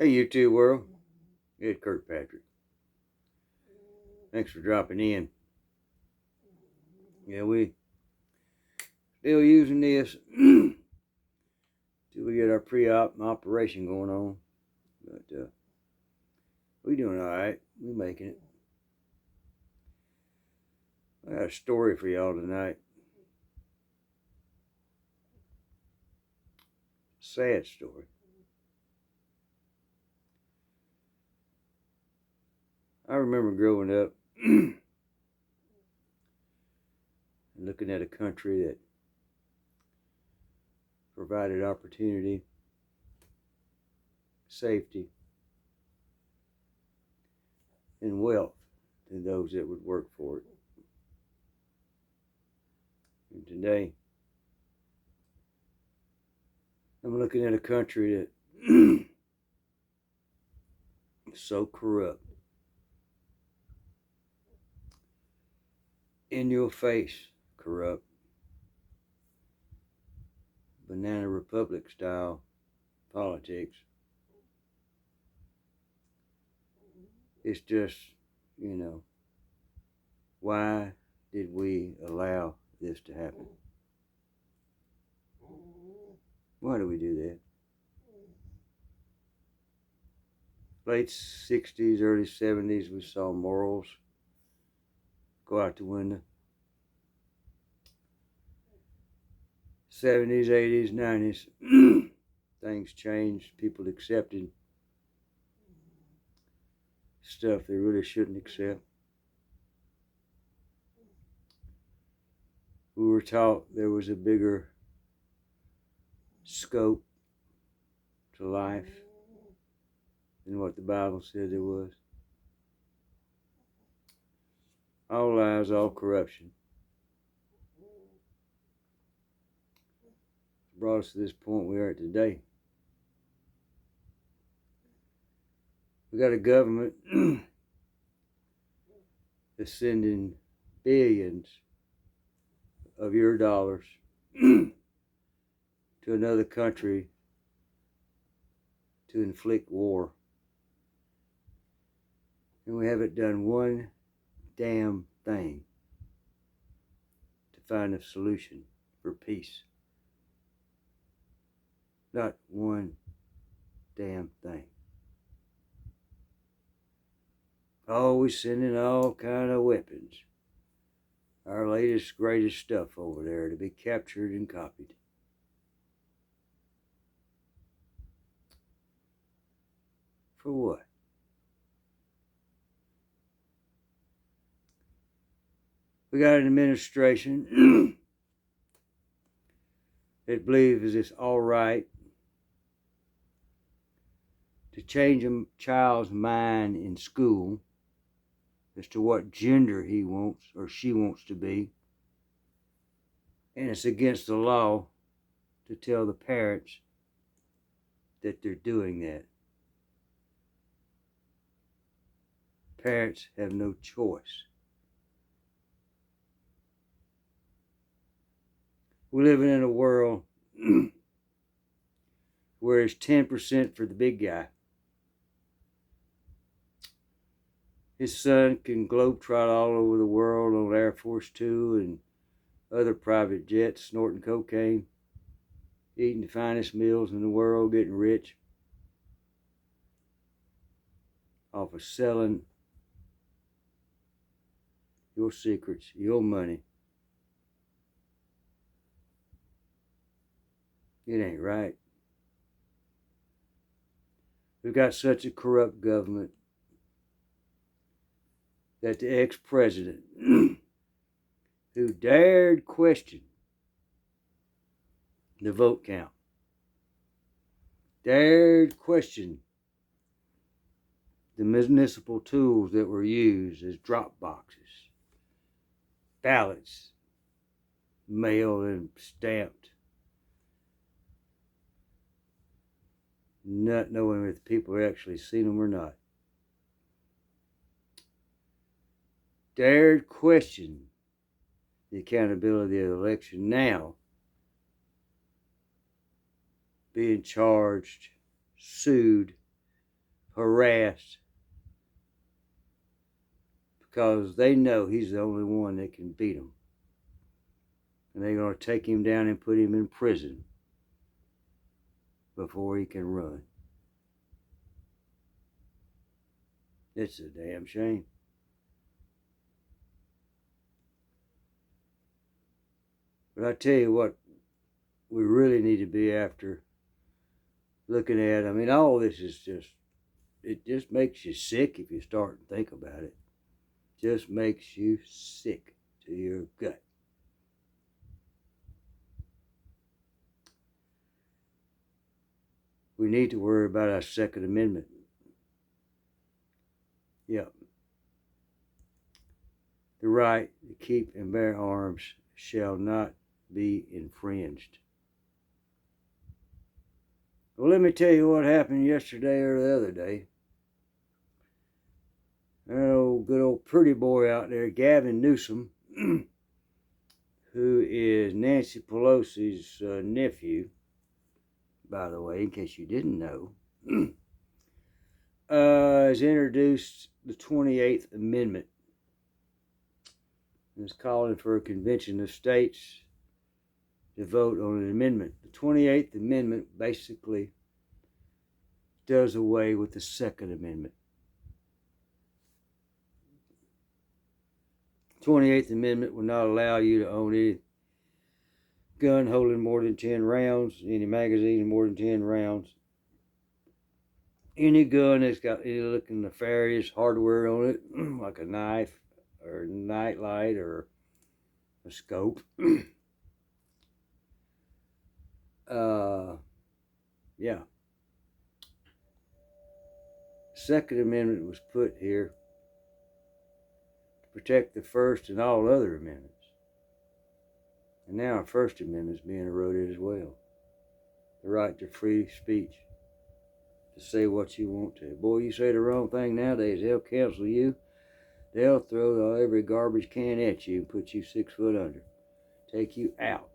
Hey, YouTube world. It's Kirkpatrick. Thanks for dropping in. Yeah, we still using this till we get our pre-op operation going on. But we doing all right. We making it. I got a story for y'all tonight. Sad story. I remember growing up and looking at a country that provided opportunity, safety, and wealth to those that would work for it. And today, I'm looking at a country that is so corrupt. In your face, corrupt. Banana Republic style politics. It's just, why did we allow this to happen? Why do we do that? Late 60s, early 70s, we saw morals go out the window. 70s, 80s, 90s, things changed. People accepted stuff they really shouldn't accept. We were taught there was a bigger scope to life than what the Bible said there was. All lies, all corruption. Brought us to this point we are at today. We got a government that's sending billions of your dollars to another country to inflict war. And we haven't done one damn thing to find a solution for peace. Not one damn thing. Always sending all kind of weapons. Our latest, greatest stuff over there to be captured and copied. For what? We got an administration that believes it's all right to change a child's mind in school as to what gender he wants or she wants to be. And it's against the law to tell the parents that they're doing that. Parents have no choice. We're living in a world where it's 10% for the big guy. His son can globetrot all over the world on Air Force Two and other private jets, snorting cocaine, eating the finest meals in the world, getting rich off of selling your secrets, your money. It ain't right. We've got such a corrupt government that the ex-president who dared question the vote count, dared question the municipal tools that were used as drop boxes, ballots mailed and stamped, not knowing if the people actually seen them or not. Dared question the accountability of the election, now being charged, sued, harassed because they know he's the only one that can beat them. And they're going to take him down and put him in prison before he can run. It's a damn shame. But I tell you what, we really need to be after looking at. I mean, all this is just, it just makes you sick if you start and think about it. Just makes you sick to your gut. We need to worry about our Second Amendment. Yep. The right to keep and bear arms shall not be infringed. Well, let me tell you what happened yesterday or the other day. That old good old pretty boy out there, Gavin Newsom, who is Nancy Pelosi's nephew, by the way, in case you didn't know, has introduced the 28th Amendment. And is calling for a convention of states to vote on an amendment. The 28th Amendment basically does away with the Second Amendment. 28th Amendment will not allow you to own any gun holding more than 10 rounds, any magazine more than 10 rounds, any gun that's got any looking nefarious hardware on it, like a knife or a nightlight or a scope. Yeah. Second Amendment was put here to protect the First and all other amendments. And now our First Amendment is being eroded as well. The right to free speech, to say what you want to. Boy, you say the wrong thing nowadays, they'll cancel you. They'll throw every garbage can at you and put you 6 foot under. Take you out.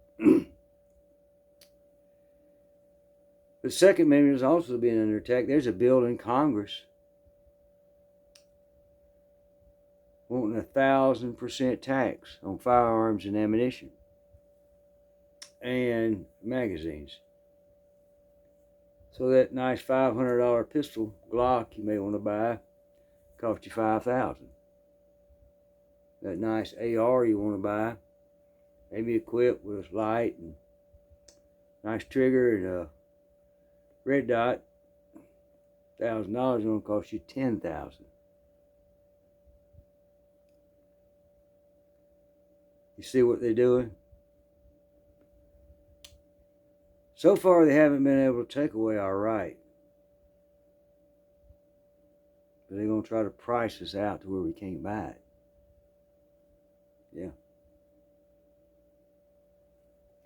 The Second Amendment is also being under attack. There's a bill in Congress wanting 1,000% tax on firearms and ammunition and magazines. So that nice $500 pistol Glock you may want to buy cost you $5,000. That nice AR you want to buy, maybe equipped with a light and nice trigger and a red dot, $1,000 is going to cost you $10,000. You see what they're doing? So far, they haven't been able to take away our right. But they're going to try to price us out to where we can't buy it. Yeah.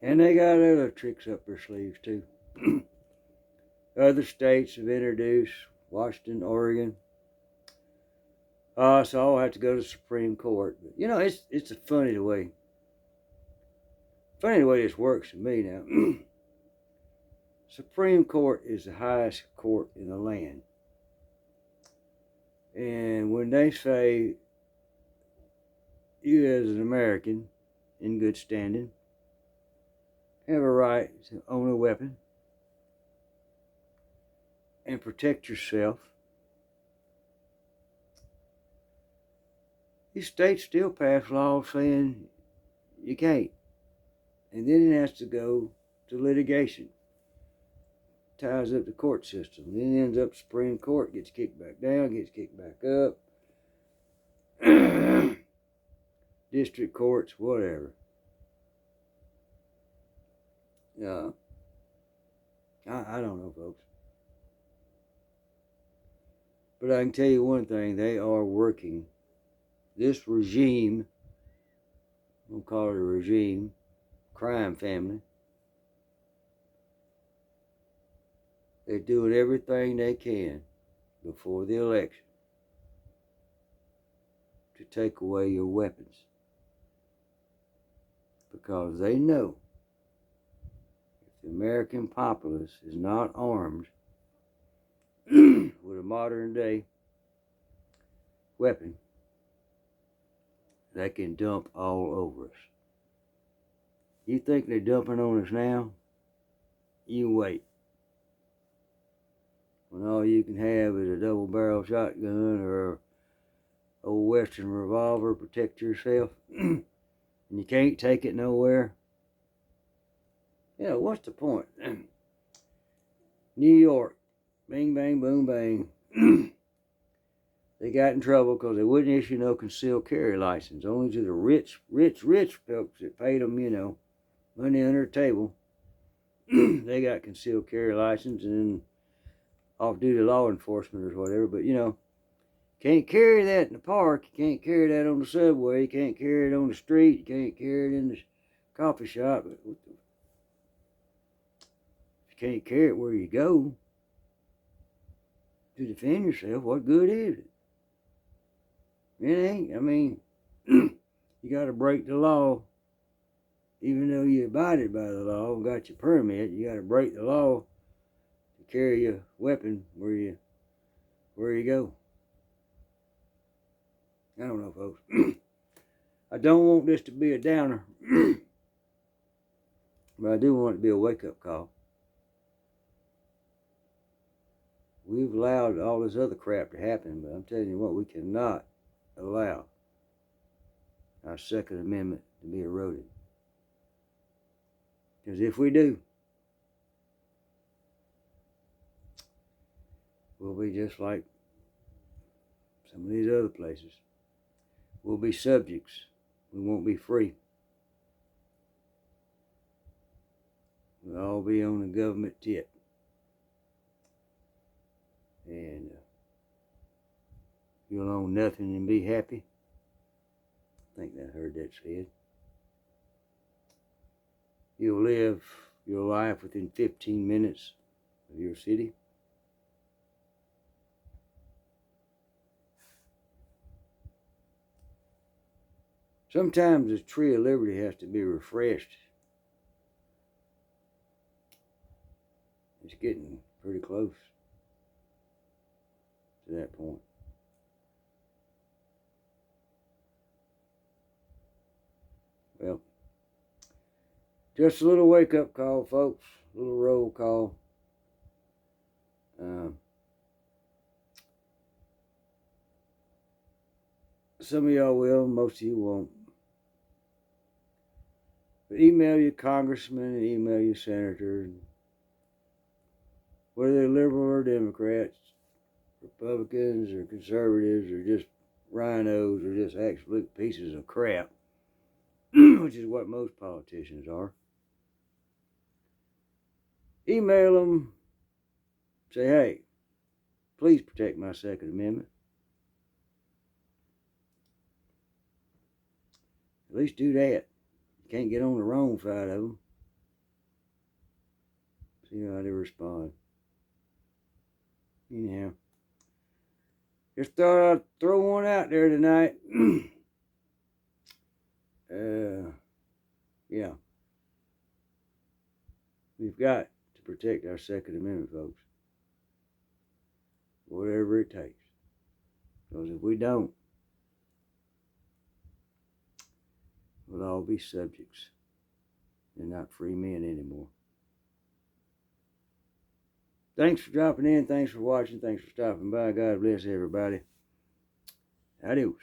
And they got other tricks up their sleeves, too. Other states have introduced, Washington, Oregon. So I'll have to go to the Supreme Court. But, you know, it's a funny way this works to me now. Supreme Court is the highest court in the land. And when they say you as an American in good standing have a right to own a weapon and protect yourself, these states still pass laws saying you can't. And then it has to go to litigation. Ties up the court system. Then ends up Supreme Court, gets kicked back down, gets kicked back up. District courts, whatever. I don't know, folks. But I can tell you one thing, they are working. This regime, we'll call it a regime, crime family, they're doing everything they can before the election to take away your weapons. Because they know if the American populace is not armed with a modern day weapon that can dump all over us. You think they're dumping on us now? You wait. When all you can have is a double-barrel shotgun or a old Western revolver to protect yourself, and you can't take it nowhere. You know, what's the point? New York, bing, bang, boom, bang. They got in trouble because they wouldn't issue no concealed carry license. Only to the rich folks that paid them, you know, money under the table. They got concealed carry license and off-duty law enforcement or whatever. But, you know, can't carry that in the park. You can't carry that on the subway. You can't carry it on the street. You can't carry it in the coffee shop. But if you can't carry it where you go to defend yourself, what good is it? It ain't. I mean, you got to break the law. Even though you abided by the law and got your permit, you got to break the law to carry your weapon where you go. I don't know, folks. I don't want this to be a downer, but I do want it to be a wake-up call. We've allowed all this other crap to happen, but I'm telling you what, we cannot allow our Second Amendment to be eroded. Because if we do, we'll be just like some of these other places. We'll be subjects. We won't be free. We'll all be on the government tip. And you'll own nothing and be happy. I think I heard that said. You'll live your life within 15 minutes of your city. Sometimes the tree of liberty has to be refreshed. It's getting pretty close to that point. Well, just a little wake-up call, folks. A little roll call. Some of y'all will, most of you won't. But email your congressman and email your senator. Whether they're liberal or Democrats, Republicans or conservatives or just rhinos or just absolute pieces of crap, which is what most politicians are. Email them. Say, hey, please protect my Second Amendment. At least do that. You can't get on the wrong side of them. See how they respond. Anyhow, just thought I'd throw one out there tonight. Yeah. We've got to protect our Second Amendment, folks. Whatever it takes. Because if we don't, we'll all be subjects and not free men anymore. Thanks for dropping in. Thanks for watching. Thanks for stopping by. God bless everybody. Adios.